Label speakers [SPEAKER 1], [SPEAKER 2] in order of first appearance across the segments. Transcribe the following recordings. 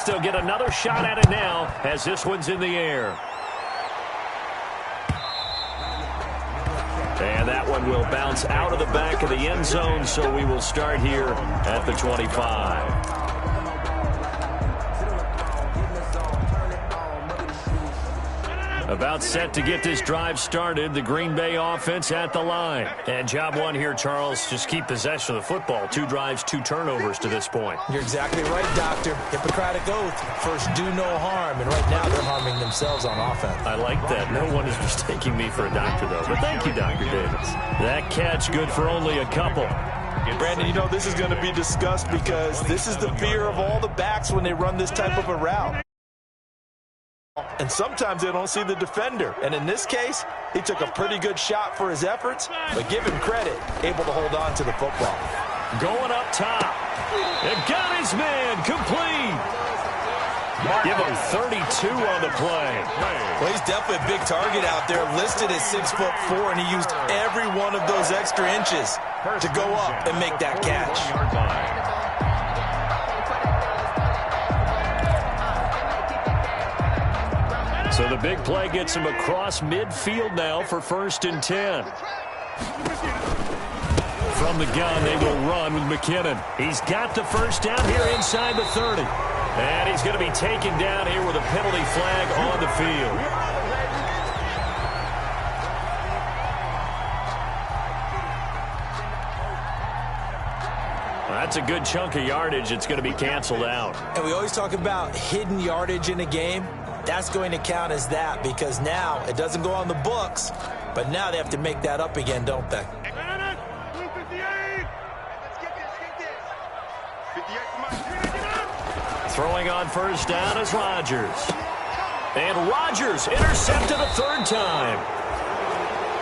[SPEAKER 1] they'll get another shot at it now as this one's in the air. And that one will bounce out of the back of the end zone, so we will start here at the 25. About set to get this drive started. The Green Bay offense at the line. And job one here, Charles, just keep possession of the football. 2 drives, 2 turnovers to this point.
[SPEAKER 2] You're exactly right, Doctor. Hippocratic oath. First, do no harm. And right now, they're harming themselves on offense.
[SPEAKER 1] I like that. No one is mistaking me for a doctor, though. But thank you, Dr. Davis. That catch good for only a couple.
[SPEAKER 3] Brandon, you know this is going to be discussed because this is the fear of all the backs when they run this type of a route. And sometimes they don't see the defender. And in this case, he took a pretty good shot for his efforts, but give him credit, able to hold on to the football.
[SPEAKER 1] Going up top. And got his man complete. Give him 32 on the play.
[SPEAKER 3] Well, he's definitely a big target out there, listed at 6'4", and he used every one of those extra inches to go up and make that catch.
[SPEAKER 1] So the big play gets him across midfield now for 1st and 10. From the gun, they will run with McKinnon. He's got the first down here inside the 30. And he's going to be taken down here with a penalty flag on the field. Well, that's a good chunk of yardage. It's going to be canceled out.
[SPEAKER 2] And we always talk about hidden yardage in a game. That's going to count as that because now it doesn't go on the books, but now they have to make that up again, don't they?
[SPEAKER 1] Throwing on first down is Rodgers. And Rodgers intercepted a 3rd time.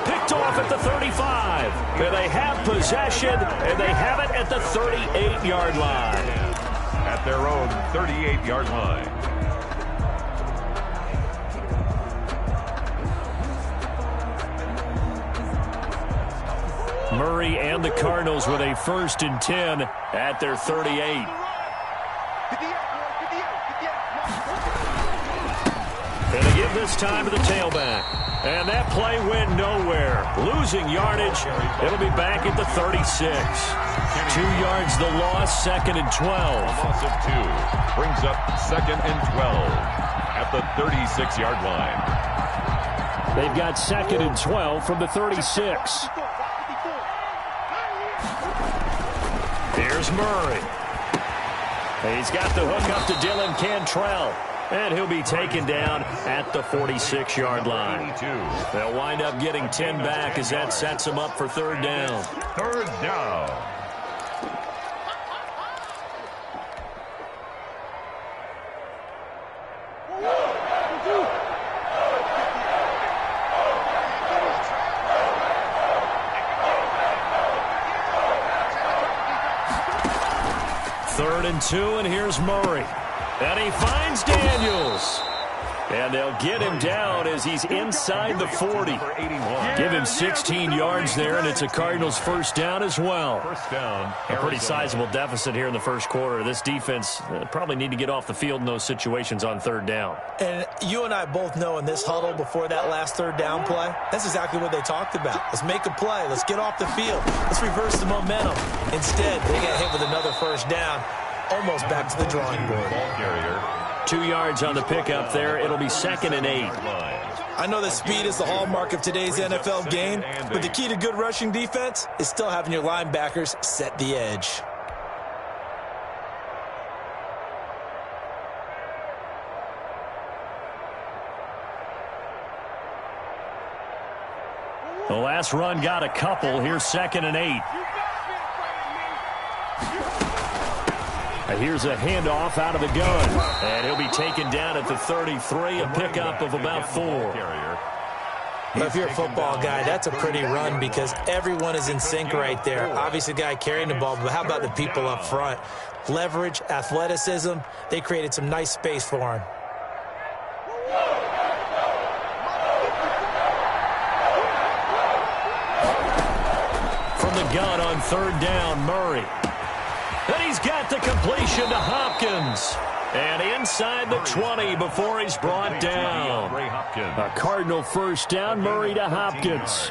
[SPEAKER 1] Picked off at the 35. And they have possession, and they have it at the 38-yard line.
[SPEAKER 4] At their own 38-yard line.
[SPEAKER 1] Murray and the Cardinals with a 1st and 10 at their 38. And they give this time to the tailback. And that play went nowhere. Losing yardage. It'll be back at the 36. 2 yards the loss, 2nd and 12.
[SPEAKER 4] Loss of 2 brings up 2nd and 12 at the 36-yard line.
[SPEAKER 1] They've got 2nd and 12 from the 36. Here's Murray. He's got the hook up to Dylan Cantrell. And he'll be taken down at the 46-yard line. They'll wind up getting 10 back as that sets them up for 3rd down.
[SPEAKER 4] 3rd down.
[SPEAKER 1] Third and 2, and here's Murray. And he finds Daniels. And they'll get him down as he's inside the 40. Give him 16 yards there, and it's a Cardinals 1st down as well.
[SPEAKER 4] First down.
[SPEAKER 1] A pretty sizable deficit here in the 1st quarter. This defense probably need to get off the field in those situations on 3rd down.
[SPEAKER 2] And you and I both know in this huddle before that last 3rd down play, that's exactly what they talked about. Let's make a play. Let's get off the field. Let's reverse the momentum. Instead, they get hit with another 1st down. Almost back to the drawing board.
[SPEAKER 1] 2 yards on the pickup there. It'll be 2nd and 8.
[SPEAKER 2] I know that speed is the hallmark of today's NFL game, but the key to good rushing defense is still having your linebackers set the edge.
[SPEAKER 1] The last run got a couple. Here's 2nd and 8. Here's a handoff out of the gun. And he'll be taken down at the 33, a pickup of about 4.
[SPEAKER 2] But if you're a football guy, that's a pretty run because everyone is in sync right there. Obviously, the guy carrying the ball, but how about the people up front? Leverage, athleticism, they created some nice space for him.
[SPEAKER 1] From the gun on 3rd down, Murray. And he's got the completion to Hopkins. And inside the 20 before he's brought down. A Cardinal first down, Murray to Hopkins.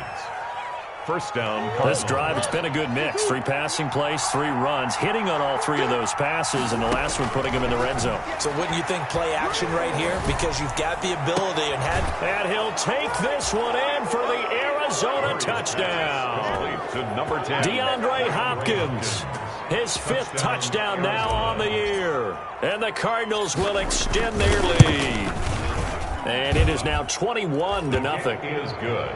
[SPEAKER 4] First down.
[SPEAKER 1] This drive, it's been a good mix. 3 passing plays, 3 runs, hitting on all 3 of those passes, and the last one putting him in the red zone.
[SPEAKER 2] So wouldn't you think play action right here? Because you've got the ability
[SPEAKER 1] and he'll take this one in for the Arizona touchdown.
[SPEAKER 4] To number 10.
[SPEAKER 1] DeAndre Hopkins. His 5th touchdown now on the year. And the Cardinals will extend their lead. And it is now 21-0.
[SPEAKER 4] Is good.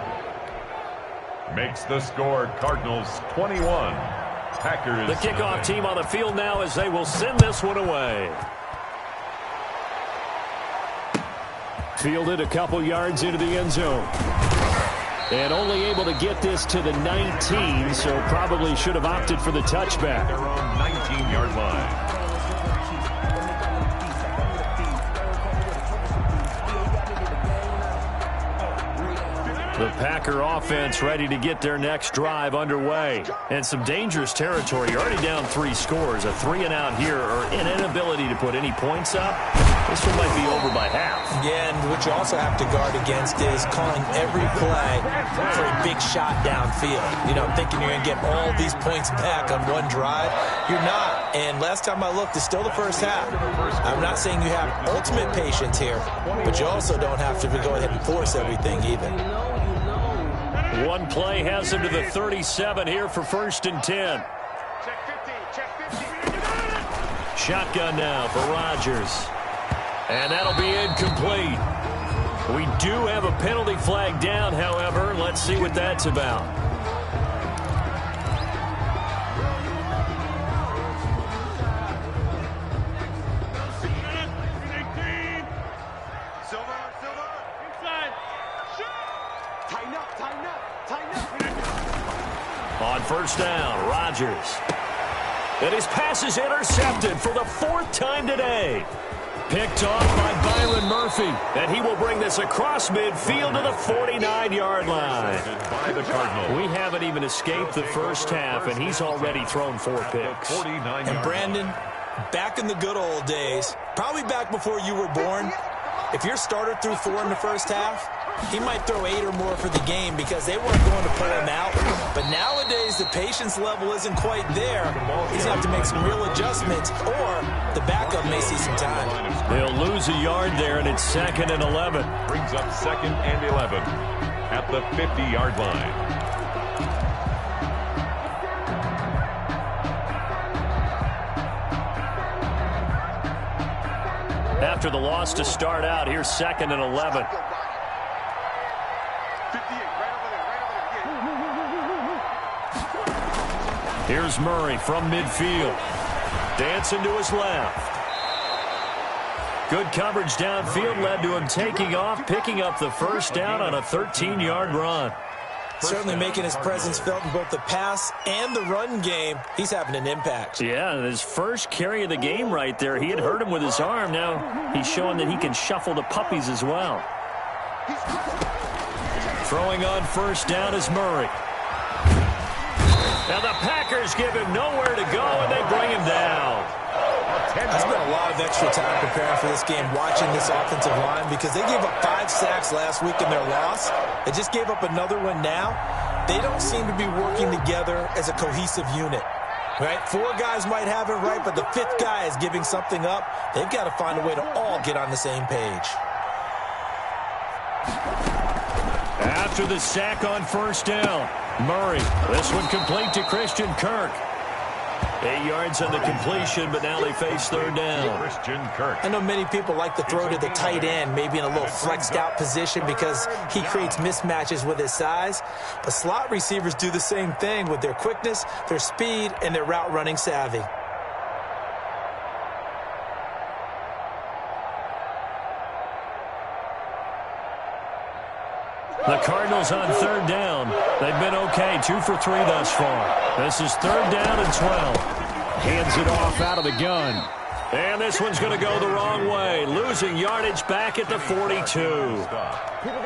[SPEAKER 4] Makes the score Cardinals 21. Packers.
[SPEAKER 1] The kickoff team on the field now as they will send this one away. Fielded a couple yards into the end zone. And only able to get this to the 19, so probably should have opted for the touchback.
[SPEAKER 4] Their own 19-yard line.
[SPEAKER 1] The Packer offense ready to get their next drive underway. And some dangerous territory. You're already down 3 scores. A 3-and-out here or an inability to put any points up. This one might be over by half.
[SPEAKER 2] Yeah, and what you also have to guard against is calling every play for a big shot downfield. You know, thinking you're going to get all these points back on one drive. You're not. And last time I looked, it's still the first half. I'm not saying you have ultimate patience here, but you also don't have to go ahead and force everything either.
[SPEAKER 1] One play has him to the 37 here for 1st and 10. Shotgun now for Rodgers. And that'll be incomplete. We do have a penalty flag down, however. Let's see what that's about. On 1st down, Rodgers. And his pass is intercepted for the 4th time today. Picked off by Byron Murphy. And he will bring this across midfield to the 49-yard line.
[SPEAKER 4] By the Cardinals.
[SPEAKER 1] We haven't even escaped the first half, and he's already thrown 4 picks.
[SPEAKER 2] And Brandon, back in the good old days, probably back before you were born, if your starter threw 4 in the first half, he might throw 8 or more for the game because they weren't going to pull him out. But nowadays, the patience level isn't quite there. He's going to have to make some real adjustments, or the backup may see some time.
[SPEAKER 1] They'll lose a yard there, and it's 2nd and 11.
[SPEAKER 4] Brings up 2nd and 11 at the 50-yard line.
[SPEAKER 1] After the loss to start out, here's 2nd and 11. Here's Murray from midfield. Dancing to his left. Good coverage downfield led to him taking off, picking up the 1st down on a 13-yard run.
[SPEAKER 2] Certainly making his presence felt in both the pass and the run game. He's having an impact.
[SPEAKER 1] Yeah, his first carry of the game right there. He had hurt him with his arm. Now he's showing that he can shuffle the puppies as well. Throwing on 1st down is Murray. Now the Packers give him nowhere to go, and they bring him down.
[SPEAKER 2] I spent a lot of extra time preparing for this game, watching this offensive line, because they gave up 5 sacks last week in their loss. They just gave up another one now. They don't seem to be working together as a cohesive unit. Right? 4 guys might have it right, but the 5th guy is giving something up. They've got to find a way to all get on the same page.
[SPEAKER 1] After the sack on 1st down, Murray. This one complete to Christian Kirk. 8 yards on the completion, but now they face 3rd down.
[SPEAKER 4] Christian Kirk.
[SPEAKER 2] I know many people like to throw to the tight end, maybe in a little flexed out position because he creates mismatches with his size. But slot receivers do the same thing with their quickness, their speed, and their route running savvy.
[SPEAKER 1] The Cardinals on 3rd down. They've been okay, 2 for 3 thus far. This is 3rd down and 12. Hands it off out of the gun. And this one's going to go the wrong way. Losing yardage back at the 42.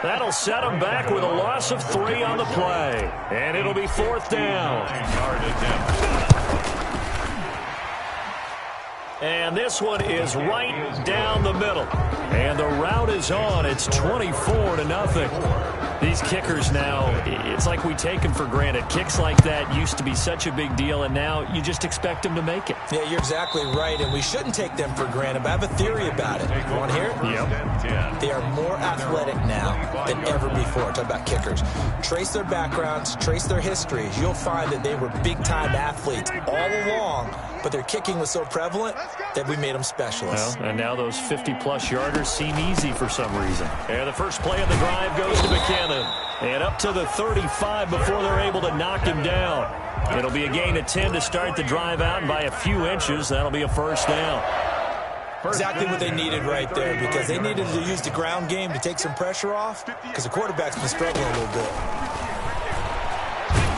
[SPEAKER 1] That'll set them back with a loss of 3 on the play. And it'll be 4th down. And this one is right down the middle. And the route is on. It's 24-0. These kickers now, it's like we take them for granted. Kicks like that used to be such a big deal, and now you just expect them to make it.
[SPEAKER 2] Yeah, you're exactly right, and we shouldn't take them for granted, but I have a theory about it. You want to hear it?
[SPEAKER 1] Yep.
[SPEAKER 2] They are more athletic now than ever before. Talk about kickers. Trace their backgrounds, trace their histories. You'll find that they were big-time athletes all along, but their kicking was so prevalent that we made them specialists.
[SPEAKER 1] Well, and now those 50-plus yarders seem easy for some reason. And the first play of the drive goes to McKinnon. And up to the 35 before they're able to knock him down. It'll be a gain of 10 to start the drive out, and by a few inches, that'll be a first down.
[SPEAKER 2] Exactly what they needed right there, because they needed to use the ground game to take some pressure off, because the quarterback's been struggling a little bit.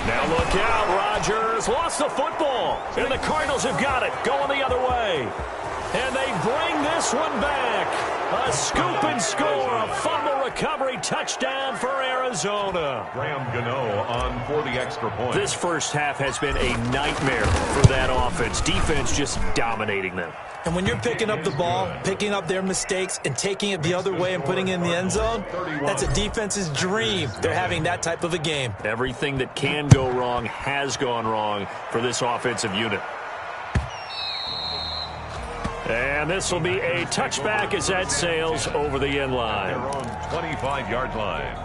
[SPEAKER 1] Now look out, Rodgers lost the football, and the Cardinals have got it, going the other way. And they bring this one back. A scoop and score, a fumble recovery touchdown for Arizona.
[SPEAKER 4] Graham Gano on for the extra point.
[SPEAKER 1] This first half has been a nightmare for that offense. Defense just dominating them.
[SPEAKER 2] And when you're picking up the ball, picking up their mistakes, and taking it the other way and putting it in the end zone, that's a defense's dream. They're having that type of a game.
[SPEAKER 1] Everything that can go wrong has gone wrong for this offensive unit. And this will be a touchback as that sails over the end line.
[SPEAKER 4] Their own 25-yard line.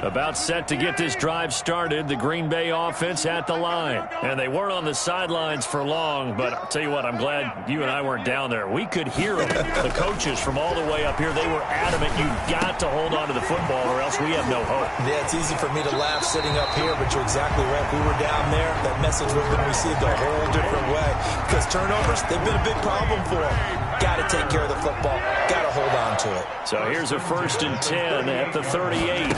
[SPEAKER 1] About set to get this drive started, the Green Bay offense at the line. And they weren't on the sidelines for long, but I'll tell you what, I'm glad you and I weren't down there. We could hear them. The coaches from all the way up here, they were adamant, you've got to hold on to the football or else we have no hope.
[SPEAKER 2] Yeah, it's easy for me to laugh sitting up here, but you're exactly right. If we were down there, that message would have been received a whole different way. Because turnovers, they've been a big problem for them. Got to take care of the football. Got to hold on to it.
[SPEAKER 1] So here's a 1st and 10 at the 38.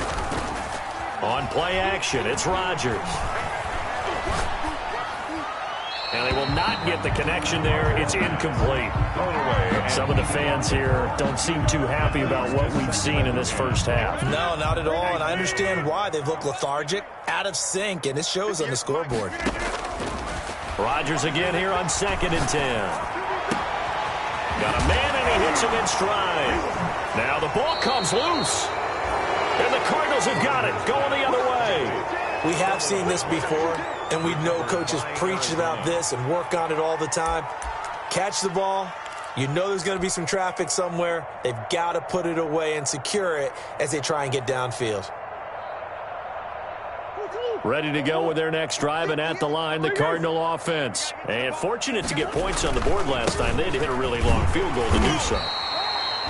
[SPEAKER 1] On play action, it's Rodgers. And they will not get the connection there. It's incomplete. Some of the fans here don't seem too happy about what we've seen in this first half.
[SPEAKER 2] No, not at all, and I understand why. They've looked lethargic, out of sync, and it shows on the scoreboard.
[SPEAKER 1] Rodgers again here on 2nd and 10. Got a man, and he hits him in stride. Now the ball comes loose. And the Cardinals have got it, going the other way.
[SPEAKER 2] We have seen this before, and we know coaches preach about this and work on it all the time. Catch the ball. You know there's going to be some traffic somewhere. They've got to put it away and secure it as they try and get downfield.
[SPEAKER 1] Ready to go with their next drive, and at the line, the Cardinal offense. And fortunate to get points on the board last time. They had to hit a really long field goal to do so.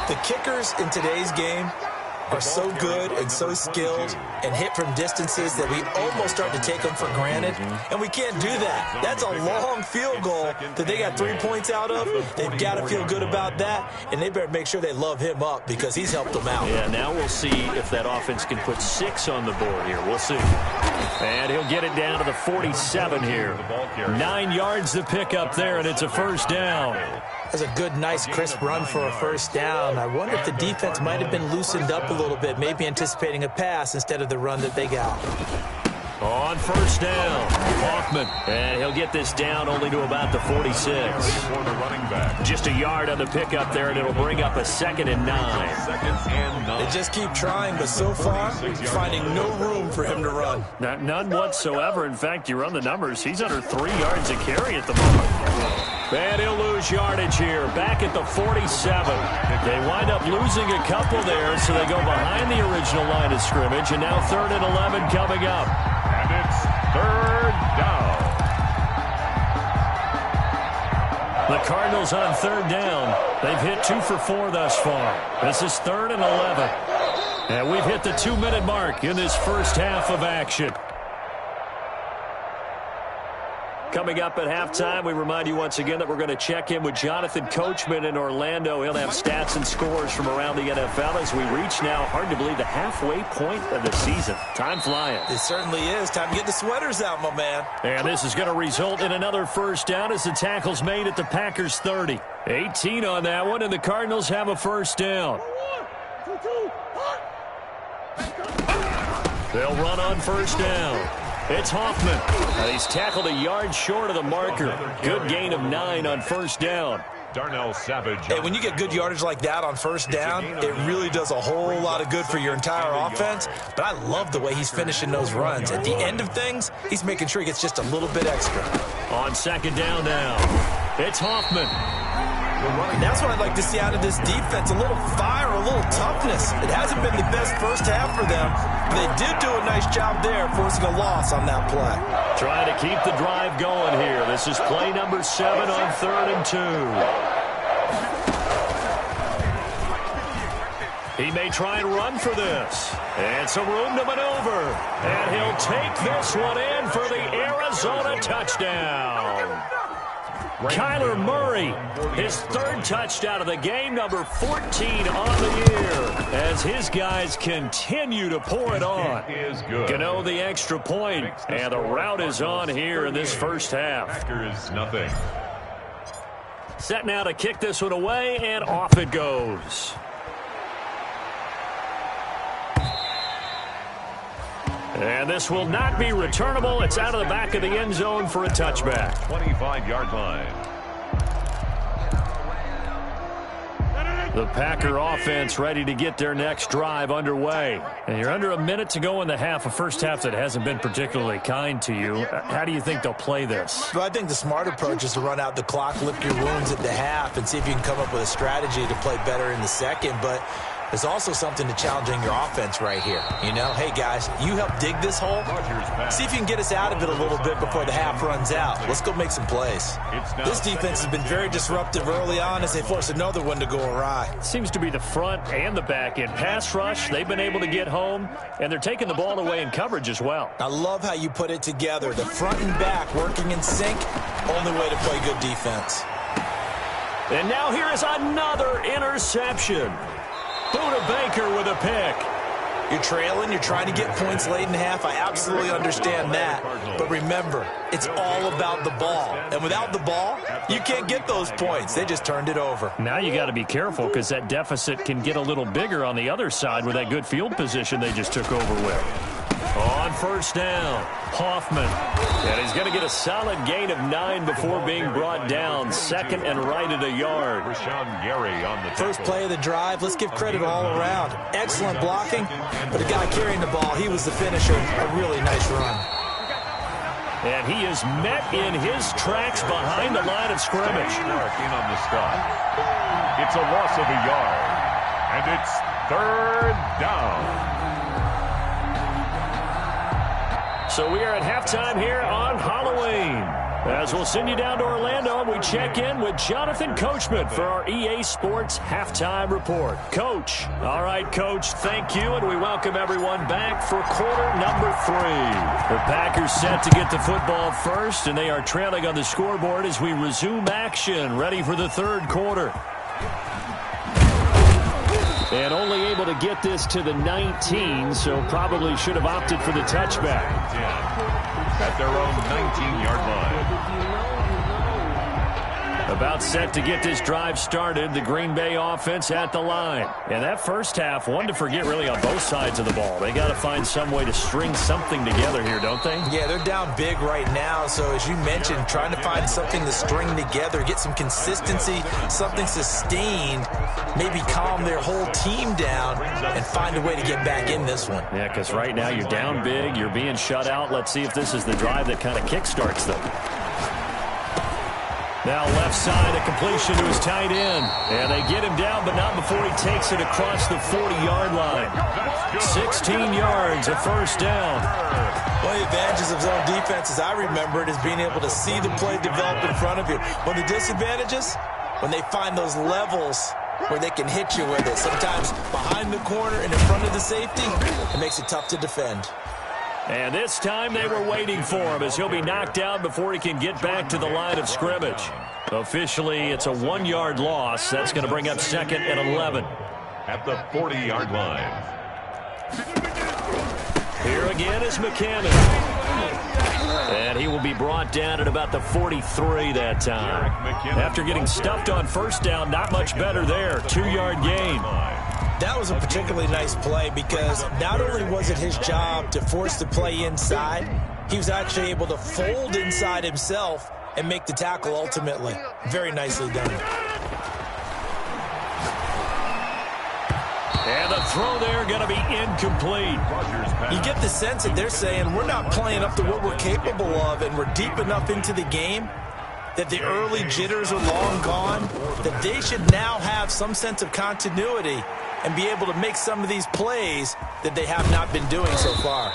[SPEAKER 2] The kickers in today's game are so good and so skilled and hit from distances that we almost start to take them for granted, and we can't do that. That's a long field goal that they got 3 points out of. They've got to feel good about that, and they better make sure they love him up because he's helped them out.
[SPEAKER 1] Yeah, now we'll see if that offense can put 6 on the board here. We'll see. And he'll get it down to the 47 here. 9 yards to pick up there, and it's a first down.
[SPEAKER 2] That's a good, nice, crisp run for a first down. I wonder if the defense might have been loosened up a little bit, maybe anticipating a pass instead of the run that they got.
[SPEAKER 1] On first down, Hoffman. And he'll get this down only to about the 46.
[SPEAKER 4] For the running back.
[SPEAKER 1] Just a yard on the pickup there, and it'll bring up a 2nd and 9.
[SPEAKER 4] 2nd and 9.
[SPEAKER 2] They just keep trying, but so far, finding no room for him to run.
[SPEAKER 1] None whatsoever. In fact, you run the numbers, he's under 3 yards a carry at the moment. And he'll lose yardage here, back at the 47. They wind up losing a couple there, so they go behind the original line of scrimmage, and now 3rd and 11 coming up.
[SPEAKER 4] And it's 3rd down.
[SPEAKER 1] The Cardinals on 3rd down. They've hit 2 for 4 thus far. This is 3rd and 11. And we've hit the 2-minute mark in this first half of action. Coming up at halftime, we remind you once again that we're going to check in with Jonathan Coachman in Orlando. He'll have stats and scores from around the NFL as we reach now, hard to believe, the halfway point of the season. Time flying.
[SPEAKER 2] It certainly is. Time to get the sweaters out, my man.
[SPEAKER 1] And this is going to result in another first down as the tackle's made at the Packers' 30. 18 on that one, and the Cardinals have a first down. They'll run on first down. It's Hoffman. He's tackled a yard short of the marker. Good gain of 9 on first down.
[SPEAKER 4] Darnell Savage.
[SPEAKER 2] Hey, when you get good yardage like that on first down, it really does a whole lot of good for your entire offense. But I love the way he's finishing those runs. At the end of things, he's making sure he gets just a little bit extra.
[SPEAKER 1] On second down now, it's Hoffman.
[SPEAKER 2] And that's what I'd like to see out of this defense, a little fire, a little toughness. It hasn't been the best first half for them, but they did do a nice job there forcing a loss on that play.
[SPEAKER 1] Trying to keep the drive going here. This is play number 7 on 3rd and 2. He may try and run for this. And some room to maneuver. And he'll take this one in for the Arizona touchdown. Kyler Murray, his 3rd touchdown of the game, number 14 on the year, as his guys continue to pour it on. Gano the extra point, and the route is on here in this first half.
[SPEAKER 4] Packers nothing.
[SPEAKER 1] Set now to kick this one away, and off it goes. And this will not be returnable. It's out of the back of the end zone for a touchback.
[SPEAKER 4] 25-yard line.
[SPEAKER 1] The Packer offense ready to get their next drive underway. And you're under a minute to go in the half, a first half that hasn't been particularly kind to you. How do you think they'll play this?
[SPEAKER 2] Well, I think the smart approach is to run out the clock, lick your wounds at the half, and see if you can come up with a strategy to play better in the second. But there's also something to challenging your offense right here. You know, hey, guys, you help dig this hole. See if you can get us out of it a little bit before the half runs out. Let's go make some plays. This defense has been very disruptive early on as they force another one to go awry.
[SPEAKER 1] Seems to be the front and the back end. Pass rush, they've been able to get home, and they're taking the ball away in coverage as well.
[SPEAKER 2] I love how you put it together. The front and back working in sync, only way to play good defense.
[SPEAKER 1] And now here is another interception. Buda Baker with a pick.
[SPEAKER 2] You're trailing, you're trying to get points late in half. I absolutely understand that. But remember, it's all about the ball. And without the ball, you can't get those points. They just turned it over.
[SPEAKER 1] Now you got to be careful because that deficit can get a little bigger on the other side with that good field position they just took over with. On first down, Hoffman. And he's going to get a solid gain of 9 before being brought down. Second and right at a yard.
[SPEAKER 4] Rashawn Gary on the
[SPEAKER 2] First play of the drive. Let's give credit all around. Excellent blocking, but the guy carrying the ball, he was the finisher. A really nice run.
[SPEAKER 1] And he is met in his tracks behind the line of scrimmage.
[SPEAKER 4] In on the stop. It's a loss of a yard. And it's 3rd down.
[SPEAKER 1] So we are at halftime here on Halloween. As we'll send you down to Orlando, and we check in with Jonathan Coachman for our EA Sports Halftime Report. Coach. All right, Coach, thank you, and we welcome everyone back for quarter number 3. The Packers set to get the football first, and they are trailing on the scoreboard as we resume action, ready for the 3rd quarter. And only able to get this to the 19, so probably should have opted for the touchback.
[SPEAKER 4] At their own 19-yard line.
[SPEAKER 1] About set to get this drive started, the Green Bay offense at the line. And that first half, one to forget really on both sides of the ball. They got to find some way to string something together here, don't they?
[SPEAKER 2] Yeah, they're down big right now. So as you mentioned, trying to find something to string together, get some consistency, something sustained, maybe calm their whole team down and find a way to get back in this one.
[SPEAKER 1] Yeah, because right now you're down big, you're being shut out. Let's see if this is the drive that kind of kickstarts them. Now left side, a completion to his tight end. And they get him down, but not before he takes it across the 40-yard line. 16 yards, a first down.
[SPEAKER 2] One of the advantages of zone defense, as I remember it, is being able to see the play develop in front of you. One of the disadvantages, when they find those levels where they can hit you with it. Sometimes behind the corner and in front of the safety, it makes it tough to defend.
[SPEAKER 1] And this time they were waiting for him as he'll be knocked down before he can get back to the line of scrimmage. Officially, it's a 1-yard loss. That's going to bring up 2nd and 11.
[SPEAKER 4] At the 40-yard line.
[SPEAKER 1] Here again is McCammon. And he will be brought down at about the 43 that time. After getting stuffed on first down, not much better there. 2-yard gain.
[SPEAKER 2] That was a particularly nice play because not only was it his job to force the play inside, He was actually able to fold inside himself and make the tackle ultimately. Very nicely done.
[SPEAKER 1] And the throw there going to be incomplete.
[SPEAKER 2] You get the sense that they're saying we're not playing up to what we're capable of, and we're deep enough into the game that the early jitters are long gone, that they should now have some sense of continuity and be able to make some of these plays that they have not been doing so far.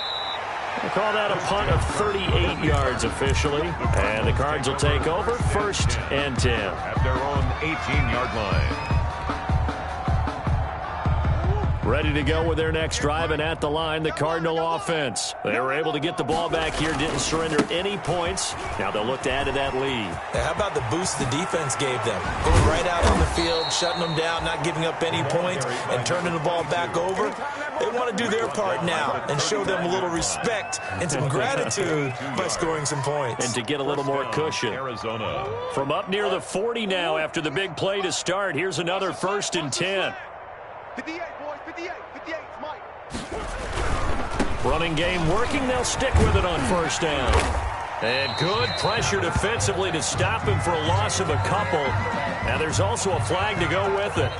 [SPEAKER 1] They call that a punt of 38 yards officially. And the Cards will take over 1st and 10.
[SPEAKER 4] At their own 18-yard line.
[SPEAKER 1] Ready to go with their next drive, and at the line, the Cardinal offense. They were able to get the ball back here, didn't surrender any points. Now they'll look to add to that lead.
[SPEAKER 2] Yeah, how about the boost the defense gave them? Going right out on the field, shutting them down, not giving up any points, and turning the ball back over. They want to do their part now and show them a little respect and some gratitude by scoring some points.
[SPEAKER 1] And to get a little more cushion.
[SPEAKER 4] Arizona.
[SPEAKER 1] From up near the 40 now after the big play to start, here's another 1st and 10.
[SPEAKER 5] 58, boys, 58, Mike.
[SPEAKER 1] Running game working. They'll stick with it on 1st down. And good pressure defensively to stop him for a loss of a couple. And there's also a flag to go with it.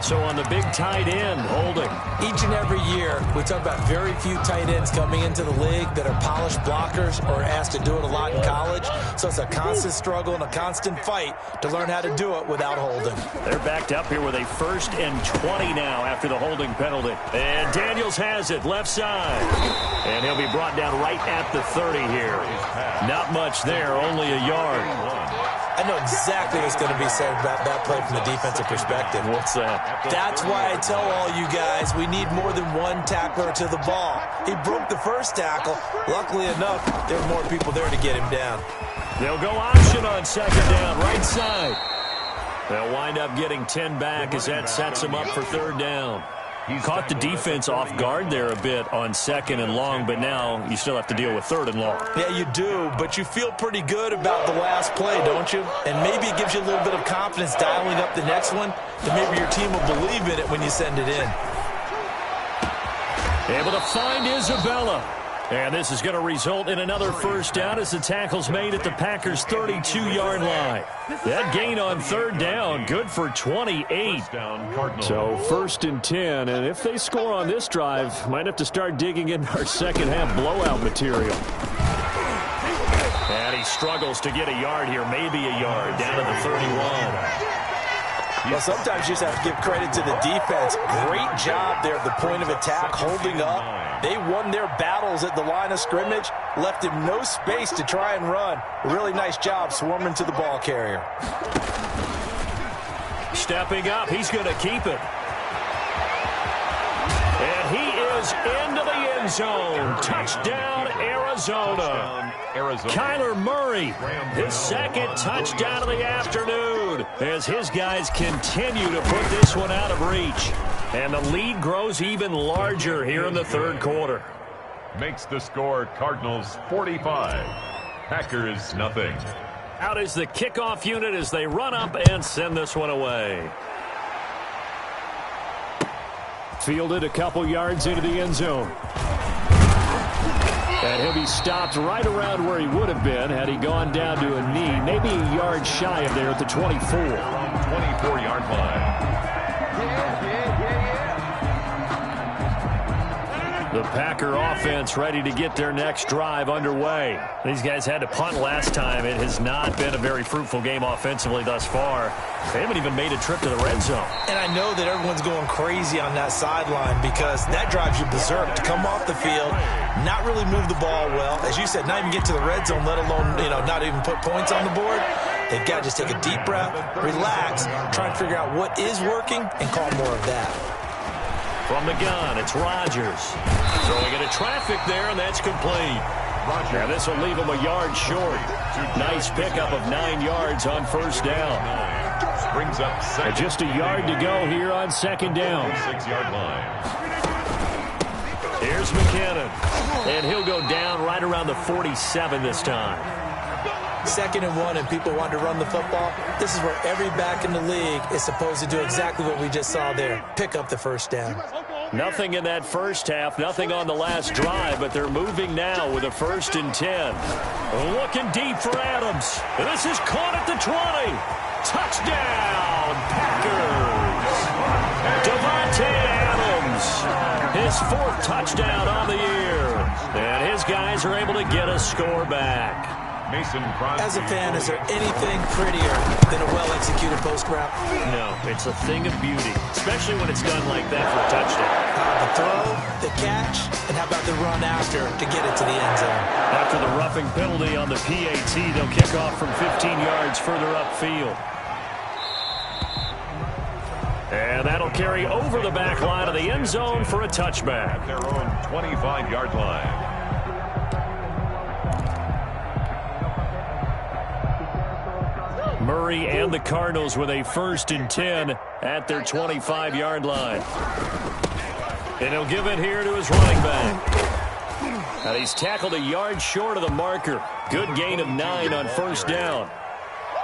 [SPEAKER 1] So on the big tight end, holding.
[SPEAKER 2] Each and every year, we talk about very few tight ends coming into the league that are polished blockers or asked to do it a lot in college. So it's a constant struggle and a constant fight to learn how to do it without holding.
[SPEAKER 1] They're backed up here with a 1st and 20 now after the holding penalty. And Daniels has it left side. And he'll be brought down right at the 30 here. Not much there, only a yard.
[SPEAKER 2] I know exactly what's going to be said about that play from the defensive perspective.
[SPEAKER 1] What's that?
[SPEAKER 2] That's why I tell all you guys we need more than one tackler to the ball. He broke the first tackle. Luckily enough, there were more people there to get him down.
[SPEAKER 1] They'll go option on 2nd down, right side. They'll wind up getting 10 back as that sets them up for 3rd down. Caught the defense off guard there a bit on 2nd and long, but now you still have to deal with 3rd and long.
[SPEAKER 2] Yeah, you do, but you feel pretty good about the last play, don't you? And maybe it gives you a little bit of confidence dialing up the next one, that maybe your team will believe in it when you send it in.
[SPEAKER 1] Able to find Isabella. And this is going to result in another 1st down as the tackle's made at the Packers' 32-yard line. That gain on 3rd down, good for 28. So 1st and 10, and if they score on this drive, might have to start digging in our second-half blowout material. And he struggles to get a yard here, maybe a yard, down to the 31.
[SPEAKER 2] Well, sometimes you just have to give credit to the defense. Great job there at the point of attack, holding up. They won their battles at the line of scrimmage, left him no space to try and run. A really nice job swarming to the ball carrier.
[SPEAKER 1] Stepping up, he's going to keep it. And he is into the end zone. Touchdown, Arizona. Kyler Murray, his 2nd touchdown of the afternoon as his guys continue to put this one out of reach. And the lead grows even larger here in the 3rd quarter.
[SPEAKER 4] Makes the score Cardinals 45, Packers nothing.
[SPEAKER 1] Out is the kickoff unit as they run up and send this one away. Fielded a couple yards into the end zone. And he'll be stopped right around where he would have been had he gone down to a knee, maybe a yard shy of there at the 24.
[SPEAKER 4] 24-yard line.
[SPEAKER 1] The Packer offense ready to get their next drive underway. These guys had to punt last time. It has not been a very fruitful game offensively thus far. They haven't even made a trip to the red zone.
[SPEAKER 2] And I know that everyone's going crazy on that sideline because that drives you berserk to come off the field, not really move the ball well. As you said, not even get to the red zone, let alone, not even put points on the board. They've got to just take a deep breath, relax, try and figure out what is working and call more of that.
[SPEAKER 1] From the gun, it's Rodgers. Throwing into traffic there, and that's complete. Now this will leave him a yard short. Nice pickup of 9 yards on 1st down.
[SPEAKER 4] Brings up 2nd.
[SPEAKER 1] Just a yard to go here on 2nd down.
[SPEAKER 4] 6-yard line.
[SPEAKER 1] Here's McKinnon. And he'll go down right around the 47 this time.
[SPEAKER 2] 2nd and 1 and people want to run the football. This is where every back in the league is supposed to do exactly what we just saw there. Pick up the 1st down.
[SPEAKER 1] Nothing in that first half, nothing on the last drive, but they're moving now with a 1st and 10. Looking deep for Adams. This is caught at the 20. Touchdown, Packers. Davante Adams, his 4th touchdown on the year. And his guys are able to get a score back.
[SPEAKER 2] As a fan, is there anything prettier than a well-executed post route?
[SPEAKER 1] No, it's a thing of beauty, especially when it's done like that for a touchdown.
[SPEAKER 2] The throw, the catch, and how about the run after to get it to the end zone?
[SPEAKER 1] After the roughing penalty on the PAT, they'll kick off from 15 yards further upfield. And that'll carry over the back line of the end zone for a touchback.
[SPEAKER 4] Their own 25-yard line.
[SPEAKER 1] Murray and the Cardinals with a 1st and 10 at their 25-yard line. And he'll give it here to his running back. And he's tackled a yard short of the marker. Good gain of 9 on 1st down.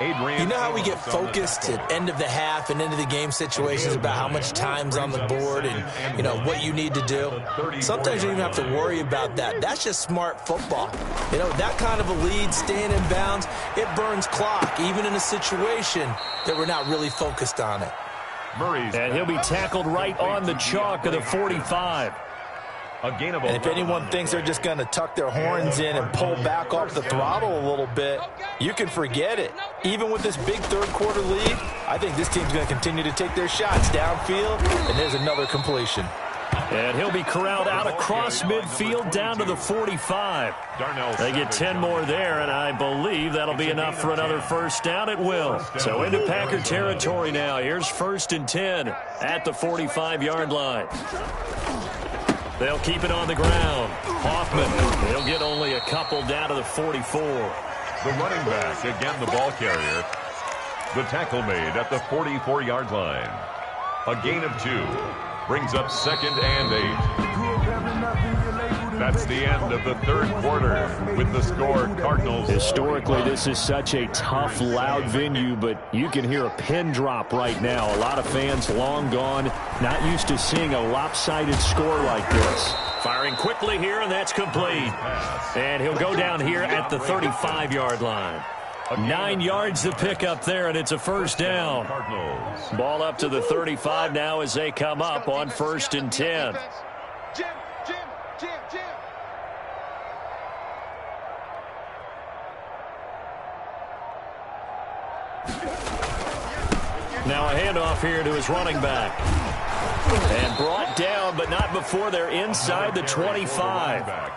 [SPEAKER 2] You know how we get focused at end of the half and into the game situations about how much time's on the board and, you know, what you need to do? Sometimes you don't even have to worry about that. That's just smart football. You know, that kind of a lead, staying in bounds, it burns clock, even in a situation that we're not really focused on it.
[SPEAKER 1] And he'll be tackled right on the chalk of the 45.
[SPEAKER 3] And if anyone thinks they're just going to tuck their horns in and pull back off the throttle a little bit, you can forget it. Even with this big third-quarter lead, I think this team's going to continue to take their shots downfield, and there's another completion.
[SPEAKER 1] And he'll be corralled out across midfield down to the 45. They get 10 more there, and I believe that'll be enough for another 1st down. It will. So into Packer territory now. Here's 1st and 10 at the 45-yard line. They'll keep it on the ground. Hoffman, he'll get only a couple down to the 44.
[SPEAKER 4] The running back, again the ball carrier. The tackle made at the 44-yard line. A gain of 2. Brings up 2nd and 8. That's the end of the 3rd quarter with the score Cardinals.
[SPEAKER 1] Historically, this is such a tough, loud venue, but you can hear a pin drop right now. A lot of fans long gone, not used to seeing a lopsided score like this. Firing quickly here, and that's complete. And he'll go down here at the 35-yard line. 9 yards to pick up there, and it's a 1st down. Ball up to the 35 now as they come up on 1st and 10. Now a handoff here to his running back. And brought down, but not before they're inside the 25.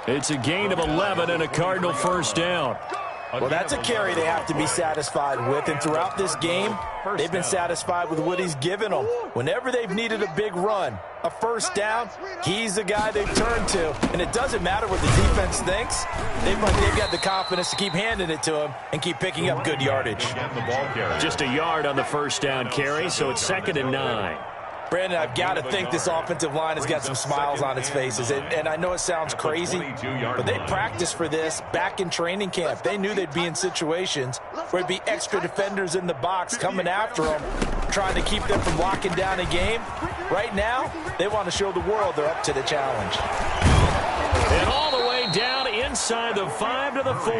[SPEAKER 1] It's a gain of 11 and a Cardinal 1st down.
[SPEAKER 3] Well, that's a carry they have to be satisfied with, and throughout this game, they've been satisfied with what he's given them. Whenever they've needed a big run, a 1st down, he's the guy they've turned to. And it doesn't matter what the defense thinks. They've got the confidence to keep handing it to him and keep picking up good yardage.
[SPEAKER 1] Just a yard on the 1st down carry, so it's 2nd and 9.
[SPEAKER 3] Brandon, I've got to think this offensive line has got some smiles on its faces. And I know it sounds crazy, but they practiced for this back in training camp. They knew they'd be in situations where it'd be extra defenders in the box coming after them, trying to keep them from locking down a game. Right now, they want to show the world they're up to the challenge.
[SPEAKER 1] And all the way down inside the 5 to the 4.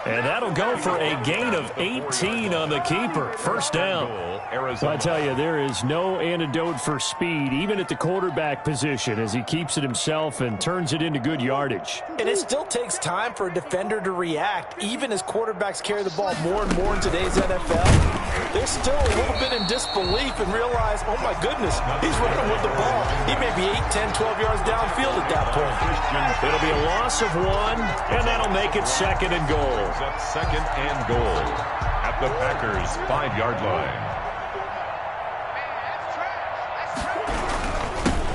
[SPEAKER 1] And that'll go for a gain of 18 on the keeper. 1st down. I tell you, there is no antidote for speed, even at the quarterback position, as he keeps it himself and turns it into good yardage.
[SPEAKER 3] And it still takes time for a defender to react, even as quarterbacks carry the ball more and more in today's NFL. They're still a little bit in disbelief and realize, oh my goodness, he's running with the ball. He may be 8, 10, 12 yards downfield at that point.
[SPEAKER 1] It'll be a loss of 1, and that'll make it 2nd and goal.
[SPEAKER 4] Up 2nd and goal at the Packers' 5-yard line.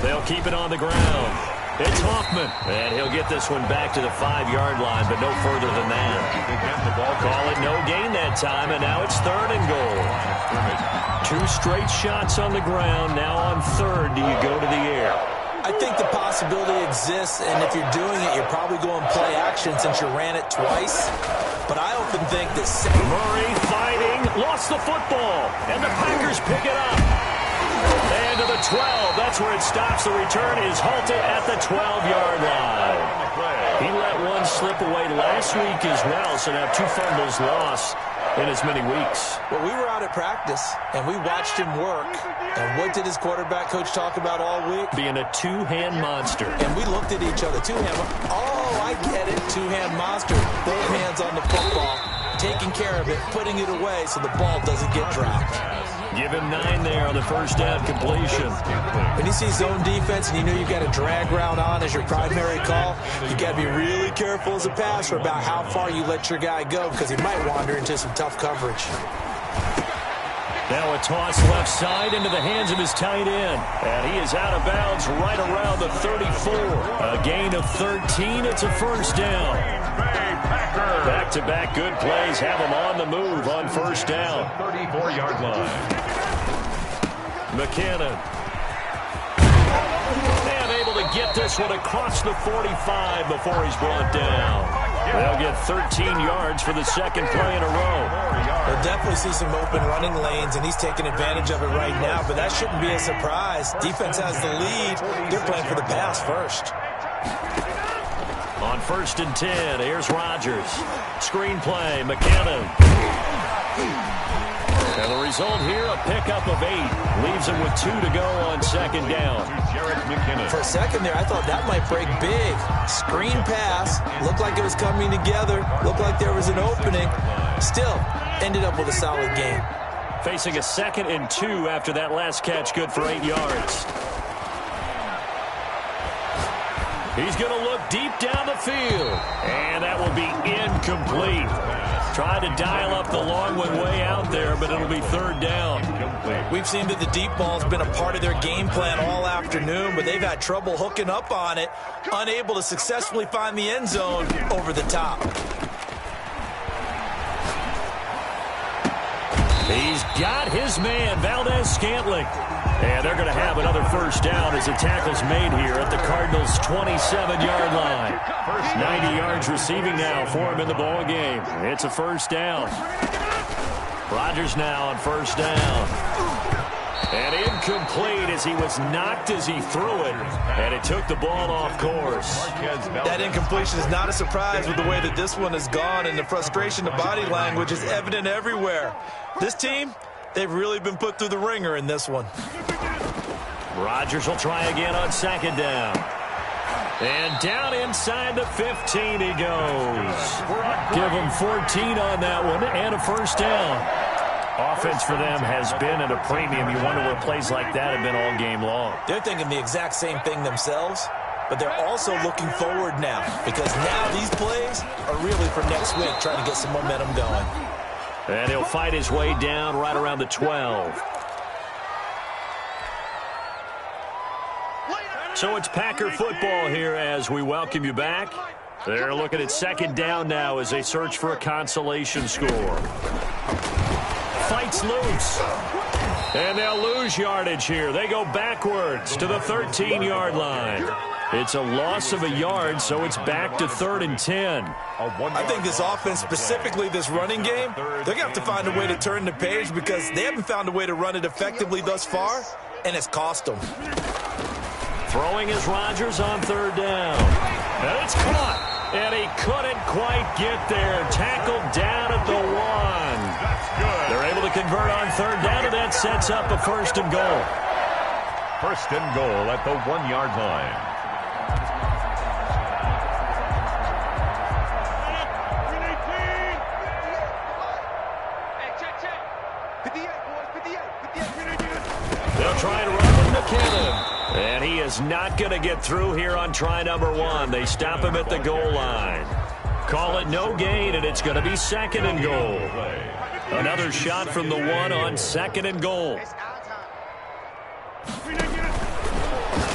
[SPEAKER 1] They'll keep it on the ground. It's Hoffman, and he'll get this one back to the 5-yard line, but no further than that. Call it no gain that time, and now it's 3rd and goal. 2 straight shots on the ground. Now on 3rd, do you go to the air?
[SPEAKER 2] I think the possibility exists, and if you're doing it, you're probably going play action since you ran it twice. But I often think that
[SPEAKER 1] Murray fighting, lost the football, and the Packers pick it up. And to the 12, That's where it stops. The return is halted at the 12-yard line. He let one slip away last week as well, so now 2 fumbles lost in as many weeks.
[SPEAKER 2] Well, we were out at practice, and we watched him work. And what did his quarterback coach talk about all week?
[SPEAKER 1] Being a two-hand monster.
[SPEAKER 2] And we looked at each other. Two-hand. Oh, I get it. Two-hand monster. Both hands on the football, taking care of it, putting it away so the ball doesn't get dropped.
[SPEAKER 1] Give him 9 there on the first down completion.
[SPEAKER 2] When you see zone defense and you know you've got a drag route on as your primary call, you got to be really careful as a passer about how far you let your guy go because he might wander into some tough coverage.
[SPEAKER 1] Now a toss left side into the hands of his tight end. And he is out of bounds right around the 34. A gain of 13. It's a first down. Back-to-back good plays have him on the move on first down.
[SPEAKER 4] 34-yard line.
[SPEAKER 1] McKinnon. And able to get this one across the 45 before he's brought down. They'll get 13 yards for the second play in a row.
[SPEAKER 2] We'll definitely see some open running lanes, and he's taking advantage of it right now, but that shouldn't be a surprise. Defense has the lead. They're playing for the pass first.
[SPEAKER 1] On 1st and 10, here's Rodgers. Screen play, McKinnon. And the result here, a pickup of 8. Leaves him with 2 to go on second down.
[SPEAKER 2] For a second there, I thought that might break big. Screen pass. Looked like it was coming together. Looked like there was an opening. Still, ended up with a solid game.
[SPEAKER 1] Facing a 2nd and 2 after that last catch, good for 8 yards. He's going to look deep down the field. And that will be incomplete. Tried to dial up the long one way out there, but it'll be 3rd down.
[SPEAKER 2] We've seen that the deep ball's been a part of their game plan all afternoon, but they've had trouble hooking up on it, unable to successfully find the end zone over the top.
[SPEAKER 1] He's got his man, Valdez-Scantling. And they're going to have another first down as the tackle's made here at the Cardinals' 27-yard line. 90 yards receiving now for him in the ball game. It's a first down. Rodgers now on first down. And incomplete as he was knocked as he threw it. And it took the ball off course.
[SPEAKER 3] That incompletion is not a surprise with the way that this one has gone, and the frustration, the body language is evident everywhere. This team, they've really been put through the ringer in this one.
[SPEAKER 1] Rodgers will try again on second down. And down inside the 15 he goes. Give him 14 on that one and a first down. Offense for them has been at a premium. You wonder where plays like that have been all game long.
[SPEAKER 2] They're thinking the exact same thing themselves, but they're also looking forward now because now these plays are really for next week, trying to get some momentum going.
[SPEAKER 1] And he'll fight his way down right around the 12. So it's Packer football here as we welcome you back. They're looking at second down now as they search for a consolation score. Fights loose. And they'll lose yardage here. They go backwards to the 13-yard line. It's a loss of a yard, so it's back to 3rd and 10.
[SPEAKER 3] I think this offense, specifically this running game, they're going to have to find a way to turn the page because they haven't found a way to run it effectively thus far, and it's cost them.
[SPEAKER 1] Throwing is Rodgers on 3rd down. And it's caught. And he couldn't quite get there. Tackled down at the 1. They're able to convert on 3rd down, and that sets up a 1st and goal.
[SPEAKER 4] 1st and goal at the 1-yard line.
[SPEAKER 1] They'll try and run with McKinnon. And he is not going to get through here on try number 1. They stop him at the goal line. Call it no gain, and it's going to be 2nd and goal. Another shot from the 1 on 2nd and goal.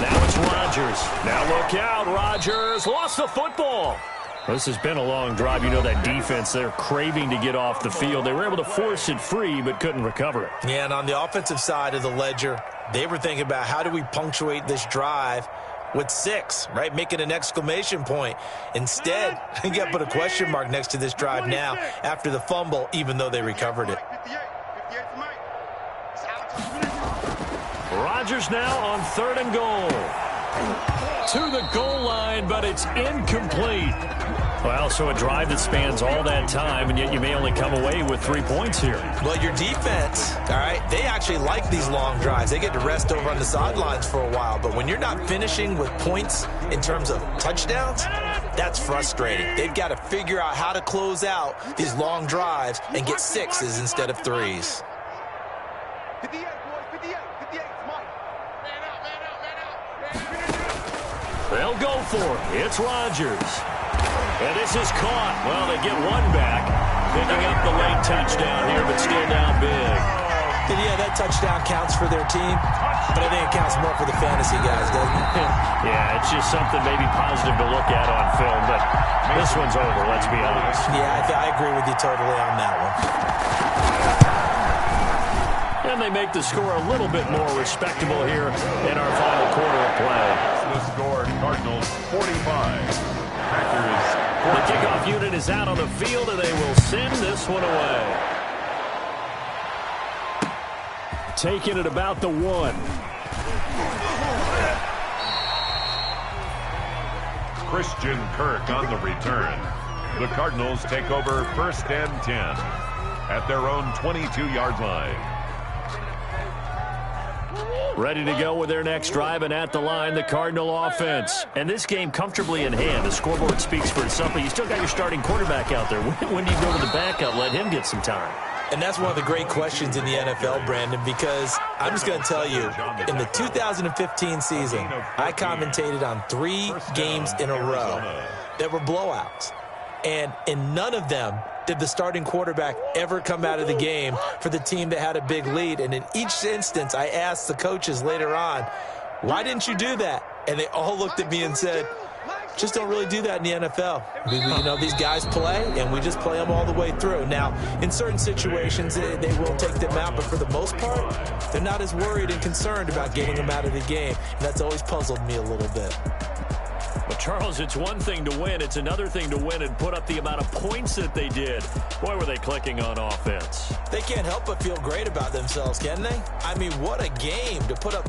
[SPEAKER 1] Now it's Rodgers. Now look out, Rodgers lost the football. This has been a long drive. You know that defense, they're craving to get off the field. They were able to force it free, but couldn't recover it.
[SPEAKER 2] Yeah, and on the offensive side of the ledger, they were thinking about how do we punctuate this drive with 6, right? Making an exclamation point. Instead, you got to put a question mark next to this drive now after the fumble, even though they recovered it.
[SPEAKER 1] Rodgers now on 3rd and goal. To the goal line, but it's incomplete. Well, so a drive that spans all that time, and yet you may only come away with 3 points here.
[SPEAKER 2] Well, your defense, all right, they actually like these long drives. They get to rest over on the sidelines for a while. But when you're not finishing with points in terms of touchdowns, that's frustrating. They've got to figure out how to close out these long drives and get 6s instead of 3s.
[SPEAKER 5] 58, boys, 58, 58, Mike. Man out, man out, man out.
[SPEAKER 1] They'll go for it. It's Rodgers. And this is caught. Well, they get one back. Picking up the late touchdown here, but still down big.
[SPEAKER 2] And yeah, that touchdown counts for their team, but I think it counts more for the fantasy guys, doesn't it?
[SPEAKER 1] Yeah, it's just something maybe positive to look at on film, but this one's over, let's be honest.
[SPEAKER 2] Yeah, I agree with you totally on that one.
[SPEAKER 1] And they make the score a little bit more respectable here in our final quarter of play.
[SPEAKER 4] The score, Cardinals 45. Packers 14.
[SPEAKER 1] The kickoff unit is out on the field, and they will send this one away. Taking it about the 1.
[SPEAKER 4] Christian Kirk on the return. The Cardinals take over 1st and 10 at their own 22-yard line.
[SPEAKER 1] Ready to go with their next drive, and at the line, the Cardinal offense. And this game comfortably in hand. The scoreboard speaks for itself, but you still got your starting quarterback out there. When do you go to the backup? Let him get some time.
[SPEAKER 2] And that's one of the great questions in the NFL, Brandon, because I'm just going to tell you, in the 2015 season, I commentated on 3 games in a row that were blowouts. And in none of them did the starting quarterback ever come out of the game for the team that had a big lead. And in each instance, I asked the coaches later on, why didn't you do that? And they all looked at me and said, just don't really do that in the NFL. You know, these guys play, and we just play them all the way through. Now, in certain situations, they will take them out, but for the most part, they're not as worried and concerned about getting them out of the game. And that's always puzzled me a little bit.
[SPEAKER 1] But, Charles, it's one thing to win. It's another thing to win and put up the amount of points that they did. Boy, were they clicking on offense.
[SPEAKER 2] They can't help but feel great about themselves, can they? I mean, what a game to put up.